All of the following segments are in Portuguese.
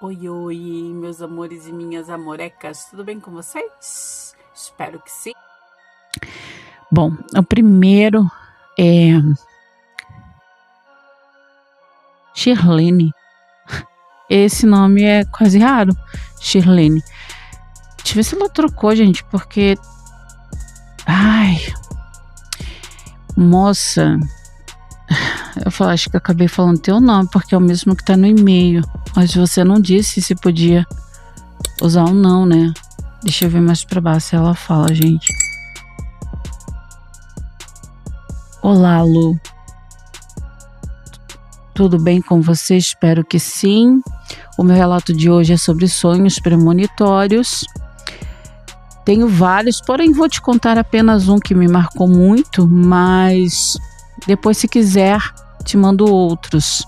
Oi, oi, meus amores e minhas amorecas, tudo bem com vocês? Espero que sim. Bom, o primeiro é Shirlene. Esse nome é quase raro, Shirlene. Deixa eu ver se ela trocou, gente, porque... Ai... Moça... acho que eu acabei falando teu nome, porque é o mesmo que tá no e-mail. Mas você não disse se podia usar ou não, né? Deixa eu ver mais pra baixo se ela fala, gente. Olá, Lu. Tudo bem com você? Espero que sim. O meu relato de hoje é sobre sonhos premonitórios. Tenho vários, porém vou te contar apenas um que me marcou muito, mas depois, se quiser, te mando outros.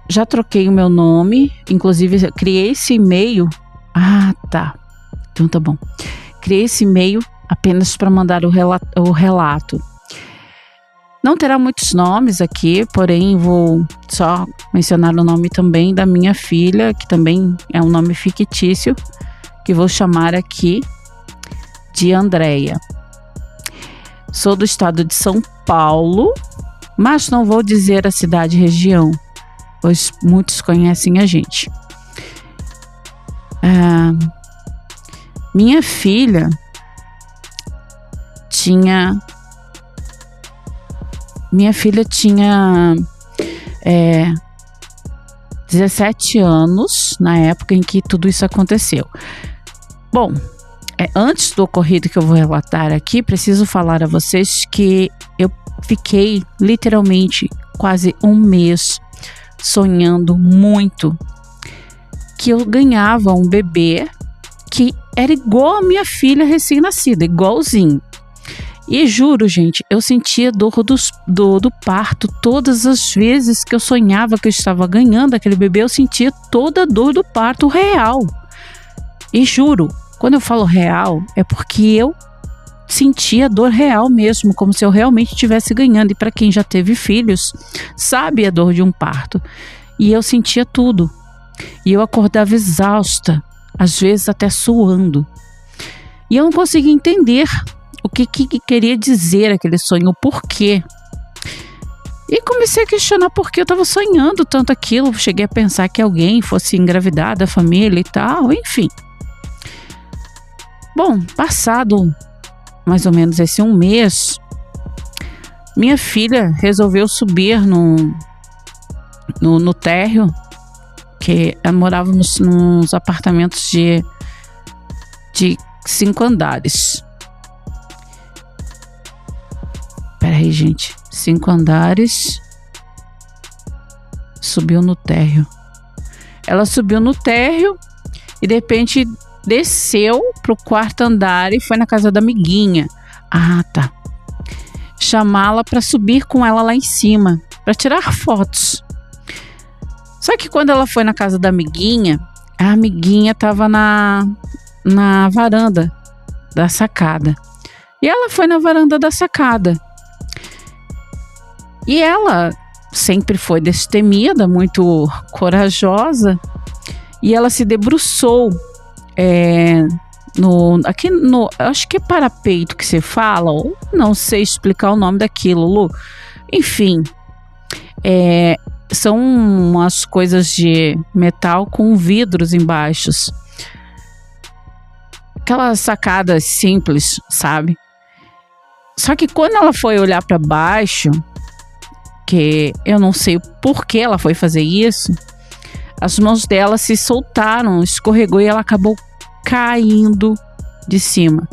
Já troquei o meu nome, inclusive criei esse e-mail. Ah, tá. Então tá bom. Criei esse e-mail apenas para mandar o relato. Não terá muitos nomes aqui, porém vou só mencionar o nome também da minha filha, que também é um nome fictício, que vou chamar aqui de Andréia. Sou do estado de São Paulo, mas não vou dizer a cidade e região, pois muitos conhecem a gente. Minha filha tinha 17 anos na época em que tudo isso aconteceu. Bom, antes do ocorrido que eu vou relatar aqui, preciso falar a vocês que eu fiquei literalmente quase um mês sonhando muito que eu ganhava um bebê que era igual a minha filha recém-nascida, igualzinho. E juro, gente, eu sentia dor do parto todas as vezes que eu sonhava que eu estava ganhando aquele bebê, eu sentia toda a dor do parto real. E juro, quando eu falo real, é porque eu sentia dor real mesmo, como se eu realmente estivesse ganhando. E para quem já teve filhos, sabe a dor de um parto. E eu sentia tudo. E eu acordava exausta, às vezes até suando. E eu não conseguia entender o que queria dizer aquele sonho, o porquê. E comecei a questionar por que eu estava sonhando tanto aquilo. Cheguei a pensar que alguém fosse engravidar da família e tal, enfim. Bom, passado mais ou menos esse um mês, minha filha resolveu subir no térreo, que morávamos nos apartamentos de 5 andares. Peraí, gente. 5 andares. Subiu no térreo. Ela subiu no térreo e de repente desceu pro 4º andar e foi na casa da amiguinha. Ah, tá. Chamá-la para subir com ela lá em cima, para tirar fotos. Só que quando ela foi na casa da amiguinha, a amiguinha estava na varanda da sacada. E ela foi na varanda da sacada. E ela sempre foi destemida, muito corajosa, e ela se debruçou acho que é parapeito que se fala, ou não sei explicar o nome daquilo, Lu. Enfim, são umas coisas de metal com vidros embaixo. Aquelas sacadas simples, sabe? Só que quando ela foi olhar para baixo, que eu não sei por que ela foi fazer isso, as mãos dela se soltaram, escorregou e ela acabou caindo de cima.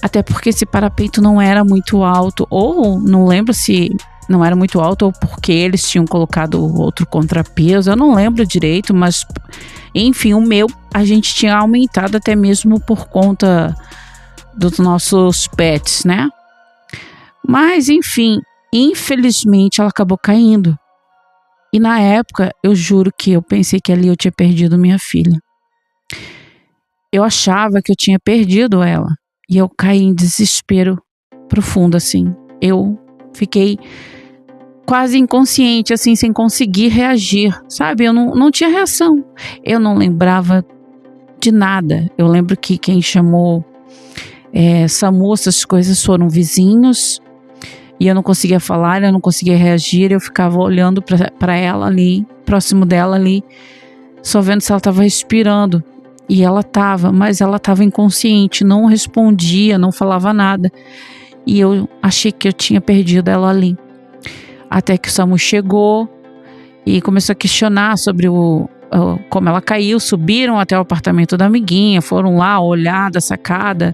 Até porque esse parapeito não era muito alto, ou não lembro se não era muito alto ou porque eles tinham colocado outro contrapeso, eu não lembro direito, mas enfim, o meu a gente tinha aumentado até mesmo por conta dos nossos pets, né? Mas enfim, infelizmente ela acabou caindo. E na época, eu juro que eu pensei que ali eu tinha perdido minha filha. Eu achava que eu tinha perdido ela. E eu caí em desespero profundo, assim. Eu fiquei quase inconsciente, assim, sem conseguir reagir, sabe? Eu não tinha reação. Eu não lembrava de nada. Eu lembro que quem chamou SAMU, essas coisas, foram vizinhos, e eu não conseguia falar, eu não conseguia reagir, eu ficava olhando para ela ali, próximo dela ali, só vendo se ela estava respirando. E ela estava, mas ela estava inconsciente, não respondia, não falava nada. E eu achei que eu tinha perdido ela ali. Até que o SAMU chegou e começou a questionar sobre como ela caiu. Subiram até o apartamento da amiguinha, foram lá olhar da sacada,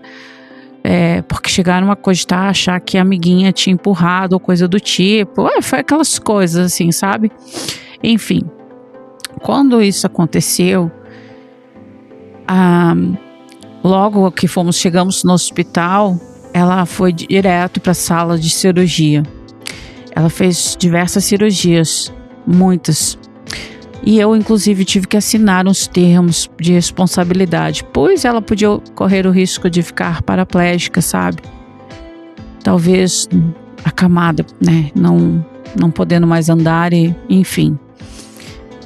porque chegaram a cogitar, achar que a amiguinha tinha empurrado ou coisa do tipo. Foi aquelas coisas assim, sabe? Enfim, quando isso aconteceu, logo que chegamos no hospital, ela foi direto para a sala de cirurgia. Ela fez diversas cirurgias, muitas. E eu, inclusive, tive que assinar uns termos de responsabilidade, pois ela podia correr o risco de ficar paraplégica, sabe? Talvez acamada, né? Não podendo mais andar, enfim.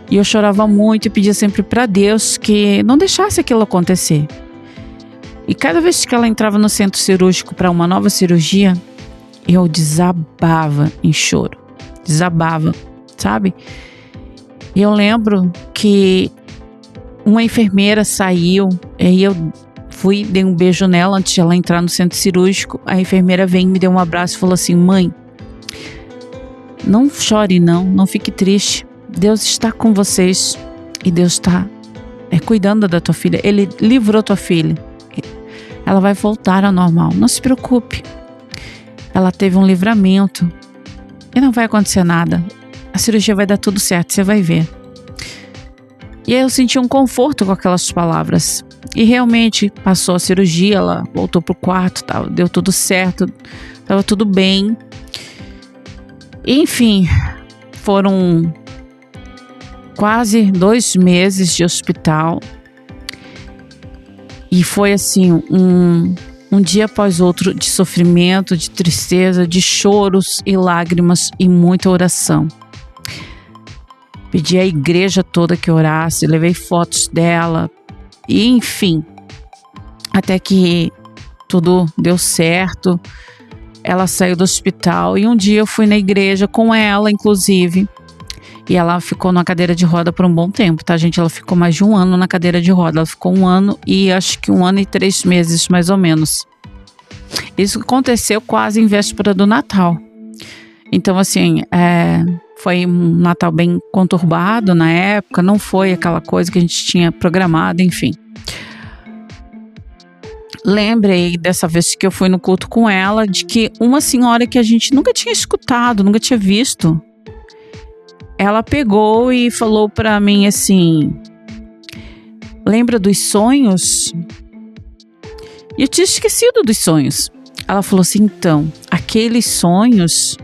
E eu chorava muito e pedia sempre para Deus que não deixasse aquilo acontecer. E cada vez que ela entrava no centro cirúrgico para uma nova cirurgia, eu desabava em choro. Desabava, sabe? E eu lembro que uma enfermeira saiu, e eu dei um beijo nela antes de ela entrar no centro cirúrgico. A enfermeira veio, me deu um abraço e falou assim: mãe, não chore não fique triste. Deus está com vocês e Deus está cuidando da tua filha. Ele livrou tua filha. Ela vai voltar ao normal. Não se preocupe. Ela teve um livramento e não vai acontecer nada. A cirurgia vai dar tudo certo, você vai ver. E aí eu senti um conforto com aquelas palavras. E realmente passou a cirurgia, ela voltou pro quarto, deu tudo certo, estava tudo bem. Enfim, foram quase 2 meses de hospital. E foi assim, um dia após outro de sofrimento, de tristeza, de choros e lágrimas e muita oração. Pedi à igreja toda que orasse, levei fotos dela, e enfim, até que tudo deu certo. Ela saiu do hospital e um dia eu fui na igreja com ela, inclusive, e ela ficou na cadeira de roda por um bom tempo, tá, gente? Ela ficou mais de 1 ano na cadeira de roda. Ela ficou 1 ano e acho que 1 ano e 3 meses, mais ou menos. Isso aconteceu quase em véspera do Natal. Então, assim, foi um Natal bem conturbado na época, não foi aquela coisa que a gente tinha programado, enfim. Lembrei dessa vez que eu fui no culto com ela, de que uma senhora que a gente nunca tinha escutado, nunca tinha visto, ela pegou e falou pra mim assim: lembra dos sonhos? E eu tinha esquecido dos sonhos. Ela falou assim: então, aqueles sonhos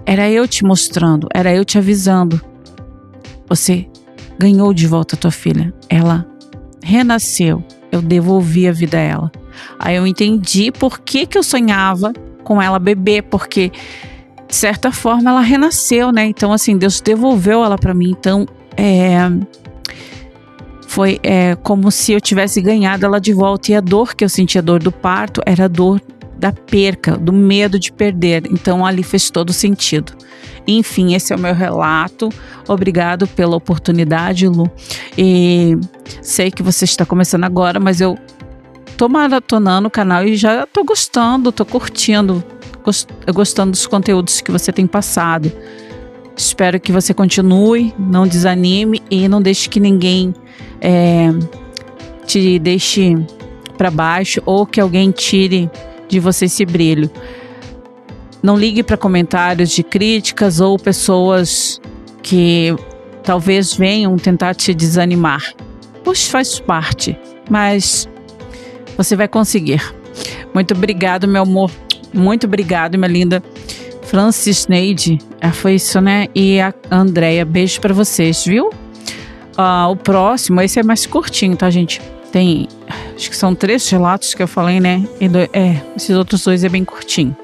era eu te mostrando, era eu te avisando. Você ganhou de volta a tua filha. Ela renasceu. Eu devolvi a vida a ela. Aí eu entendi por que eu sonhava com ela bebê, porque de certa forma ela renasceu, né? Então, assim, Deus devolveu ela para mim. Então, foi como se eu tivesse ganhado ela de volta. E a dor que eu senti, a dor do parto, era a dor da perca, do medo de perder. Então ali fez todo sentido. Enfim, esse é o meu relato. Obrigado pela oportunidade, Lu. E sei que você está começando agora, mas eu tô maratonando o canal e já tô gostando, tô curtindo, gostando dos conteúdos que você tem passado. Espero que você continue, não desanime e não deixe que ninguém te deixe para baixo ou que alguém tire de você esse brilho. Não ligue para comentários de críticas ou pessoas que talvez venham tentar te desanimar. Pois faz parte, mas você vai conseguir. Muito obrigado, meu amor. Muito obrigado, minha linda. Francis Neide, foi isso, né? E a Andréia, beijo para vocês, viu? O próximo, esse é mais curtinho, tá, gente? Tem, acho que são 3 relatos que eu falei, né? Esses outros 2 é bem curtinho.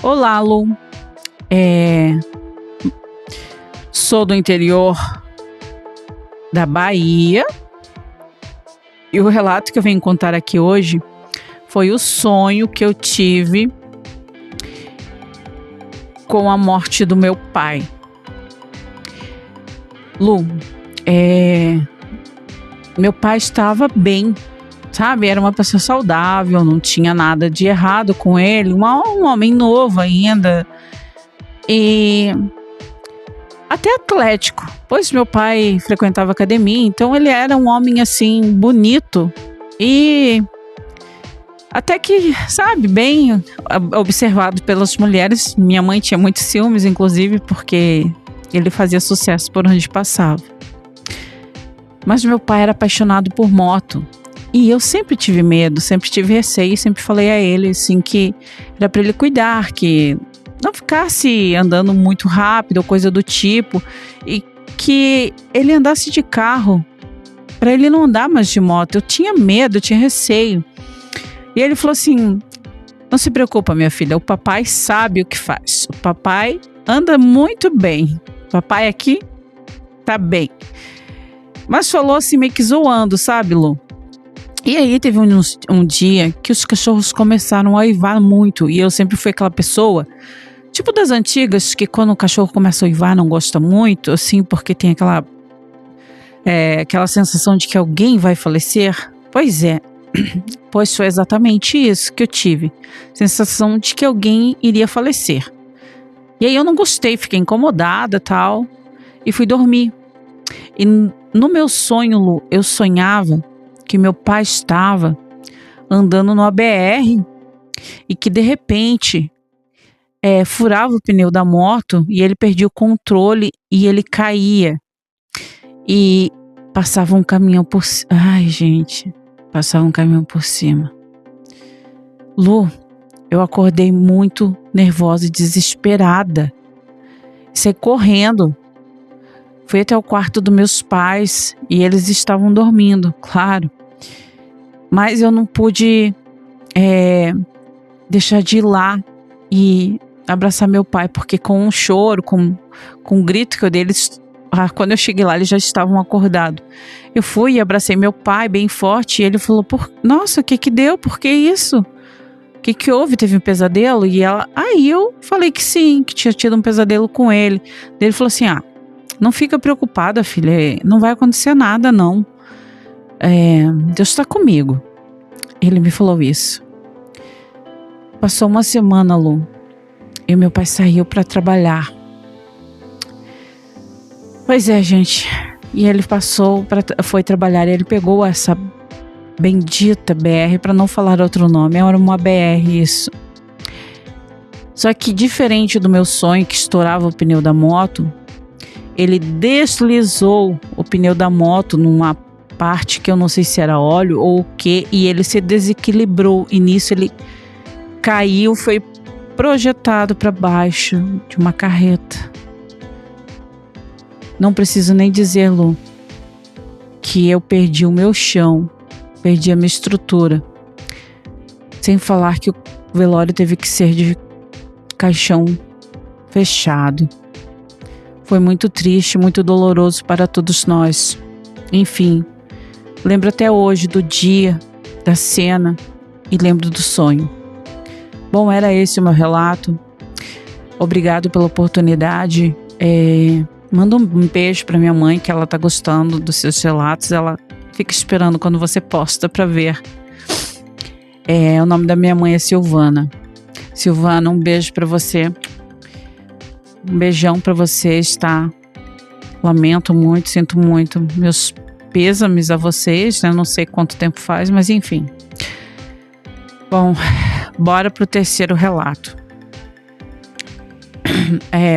Olá, Lu. Sou do interior da Bahia e o relato que eu venho contar aqui hoje foi o sonho que eu tive com a morte do meu pai. Lu, meu pai estava bem, sabe? Era uma pessoa saudável, não tinha nada de errado com ele, um homem novo ainda e até atlético, pois meu pai frequentava academia, então ele era um homem assim bonito e até que, sabe, bem observado pelas mulheres. Minha mãe tinha muitos ciúmes, inclusive, porque ele fazia sucesso por onde passava. Mas meu pai era apaixonado por moto. E eu sempre tive medo, sempre tive receio, sempre falei a ele, assim, que era para ele cuidar, que não ficasse andando muito rápido ou coisa do tipo. E que ele andasse de carro, para ele não andar mais de moto. Eu tinha medo, eu tinha receio. E ele falou assim, não se preocupa, minha filha, o papai sabe o que faz. O papai anda muito bem. O papai aqui tá bem. Mas falou assim meio que zoando, sabe, Lu? E aí teve um dia que os cachorros começaram a uivar muito. E eu sempre fui aquela pessoa, tipo das antigas, que quando o cachorro começa a uivar não gosta muito, assim, porque tem aquela sensação de que alguém vai falecer. Pois é. Pois foi exatamente isso que eu tive. Sensação de que alguém iria falecer. E aí eu não gostei, fiquei incomodada e tal. E fui dormir. E no meu sonho, Lu, eu sonhava que meu pai estava andando no ABR e que de repente furava o pneu da moto e ele perdia o controle e ele caía. E passava um caminhão por cima. Ai, gente. Passava um caminhão por cima. Lu, eu acordei muito nervosa e desesperada. Saí correndo. Fui até o quarto dos meus pais e eles estavam dormindo, claro. Mas eu não pude deixar de ir lá e abraçar meu pai, porque com um choro, com um grito que eu dei, quando eu cheguei lá, eles já estavam acordados. Eu fui e abracei meu pai bem forte e ele falou, nossa, o que deu? Por que isso? O que houve? Teve um pesadelo? E aí eu falei que sim, que tinha tido um pesadelo com ele. Ele falou assim, não fica preocupada, filha, não vai acontecer nada, não. Deus está comigo. Ele me falou isso. Passou uma semana, Lu, e meu pai saiu para trabalhar. Pois é, gente. E ele foi trabalhar e ele pegou essa bendita BR, para não falar outro nome. Era uma BR, isso. Só que diferente do meu sonho que estourava o pneu da moto, ele deslizou o pneu da moto numa parte que eu não sei se era óleo ou o que, e ele se desequilibrou e nisso ele caiu, foi projetado para baixo de uma carreta. Não preciso nem dizer, Lu, que eu perdi o meu chão, perdi a minha estrutura. Sem falar que o velório teve que ser de caixão fechado. Foi muito triste, muito doloroso para todos nós. Enfim, lembro até hoje do dia, da cena e lembro do sonho. Bom, era esse o meu relato. Obrigado pela oportunidade. Manda um beijo para minha mãe, que ela tá gostando dos seus relatos. Ela fica esperando quando você posta para ver. O nome da minha mãe é Silvana. Silvana, um beijo para você. Um beijão para vocês, tá? Lamento muito, sinto muito. Meus pêsames a vocês, né? Não sei quanto tempo faz, mas enfim. Bom, bora pro terceiro relato.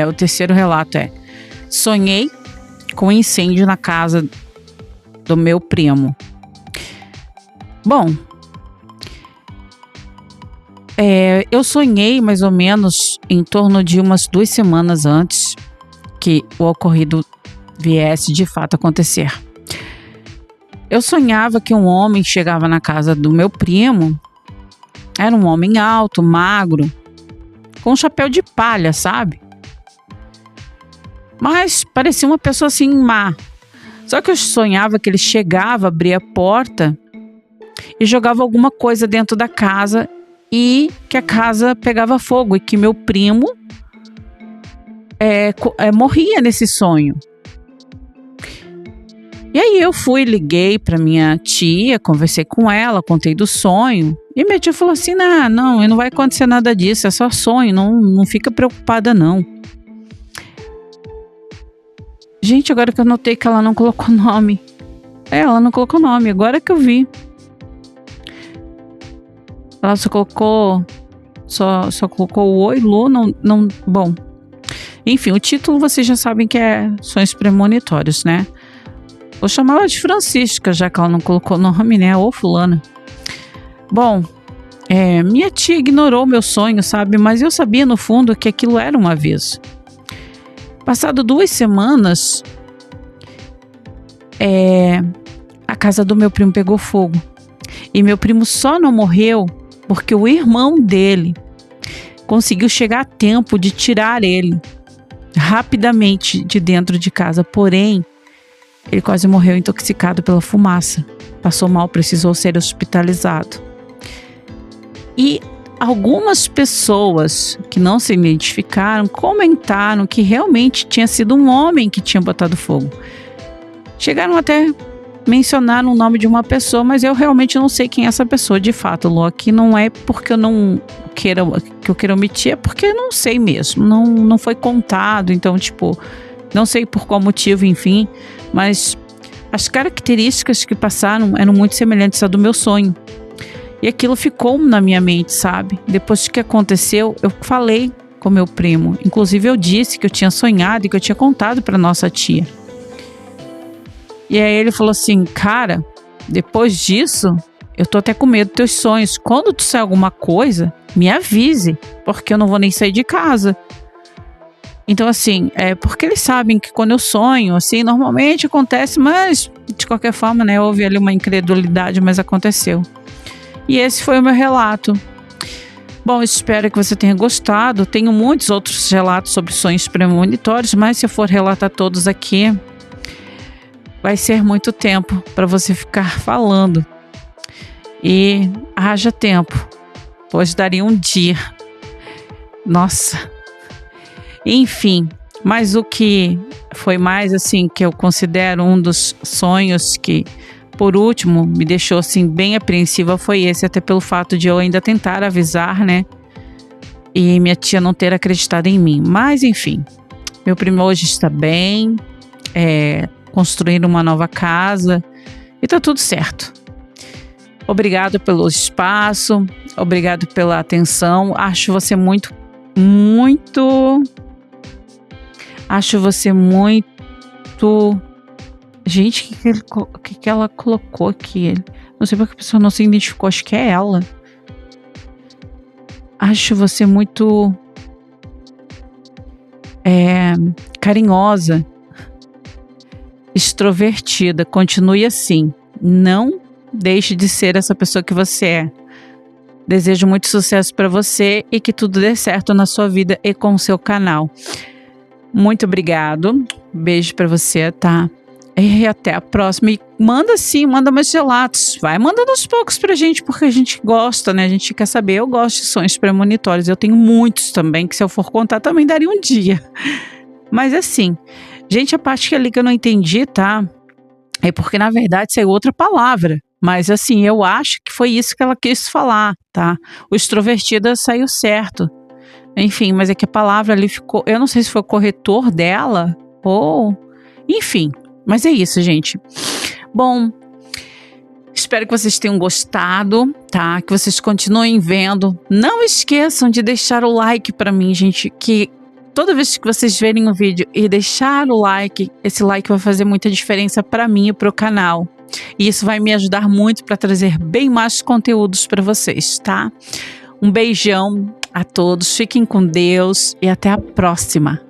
O terceiro relato é: sonhei com incêndio na casa do meu primo. Bom, eu sonhei mais ou menos em torno de umas 2 semanas antes que o ocorrido viesse de fato acontecer. Eu sonhava que um homem chegava na casa do meu primo. Era um homem alto, magro, com um chapéu de palha, sabe? Mas parecia uma pessoa assim má. Só que eu sonhava que ele chegava, abria a porta e jogava alguma coisa dentro da casa e que a casa pegava fogo e que meu primo morria nesse sonho. E aí eu liguei para minha tia, conversei com ela, contei do sonho. E minha tia falou assim, não vai acontecer nada disso, é só sonho, não fica preocupada não. Gente, agora que eu notei que ela não colocou nome. Ela não colocou nome, agora que eu vi. Ela só colocou o oi, Lu, não, bom. Enfim, o título vocês já sabem que é Sonhos Premonitórios, né? Vou chamar ela de Francisca, já que ela não colocou nome, né? Ou fulana. Bom, minha tia ignorou meu sonho, sabe? Mas eu sabia no fundo que aquilo era um aviso. Passado 2 semanas, a casa do meu primo pegou fogo. E meu primo só não morreu porque o irmão dele conseguiu chegar a tempo de tirar ele rapidamente de dentro de casa. Porém, ele quase morreu intoxicado pela fumaça. Passou mal, precisou ser hospitalizado. E algumas pessoas que não se identificaram comentaram que realmente tinha sido um homem que tinha botado fogo. Chegaram até a mencionar o nome de uma pessoa, mas eu realmente não sei quem é essa pessoa de fato, Lu. Aqui não é porque eu queira omitir, é porque eu não sei mesmo. Não foi contado, então, não sei por qual motivo, enfim. Mas as características que passaram eram muito semelhantes à do meu sonho. E aquilo ficou na minha mente, sabe? Depois que aconteceu, eu falei com meu primo. Inclusive, eu disse que eu tinha sonhado e que eu tinha contado para nossa tia. E aí ele falou assim, cara, depois disso, eu tô até com medo dos teus sonhos. Quando tu sair alguma coisa, me avise, porque eu não vou nem sair de casa. Então, assim, porque eles sabem que quando eu sonho, assim, normalmente acontece, mas de qualquer forma, né, houve ali uma incredulidade, mas aconteceu. E esse foi o meu relato. Bom, espero que você tenha gostado. Tenho muitos outros relatos sobre sonhos premonitórios, mas se eu for relatar todos aqui, vai ser muito tempo para você ficar falando. E haja tempo, pois daria um dia. Nossa. Enfim, mas o que foi mais assim, que eu considero um dos sonhos que, por último, me deixou assim bem apreensiva foi esse, até pelo fato de eu ainda tentar avisar, né? E minha tia não ter acreditado em mim. Mas enfim, meu primo hoje está bem, construindo uma nova casa e tá tudo certo. Obrigado pelo espaço, obrigado pela atenção. Acho você muito. Gente, o que ela colocou aqui? Não sei porque a pessoa não se identificou, acho que é ela. Acho você muito carinhosa, extrovertida. Continue assim. Não deixe de ser essa pessoa que você é. Desejo muito sucesso para você e que tudo dê certo na sua vida e com o seu canal. Muito obrigado. Beijo para você, tá? E até a próxima. E manda mais relatos. Vai mandando aos poucos pra gente, porque a gente gosta, né? A gente quer saber. Eu gosto de sonhos premonitórios. Eu tenho muitos também, que se eu for contar também daria um dia. Mas assim, gente, a parte que ali que eu não entendi, tá? É porque na verdade saiu outra palavra. Mas assim, eu acho que foi isso que ela quis falar, tá? O extrovertida saiu certo. Enfim, mas é que a palavra ali ficou... Eu não sei se foi o corretor dela ou... Enfim, mas é isso, gente. Bom, espero que vocês tenham gostado, tá? Que vocês continuem vendo. Não esqueçam de deixar o like pra mim, gente, que toda vez que vocês verem o vídeo e deixar o like, esse like vai fazer muita diferença pra mim e pro canal. E isso vai me ajudar muito para trazer bem mais conteúdos para vocês, tá? Um beijão a todos, fiquem com Deus e até a próxima.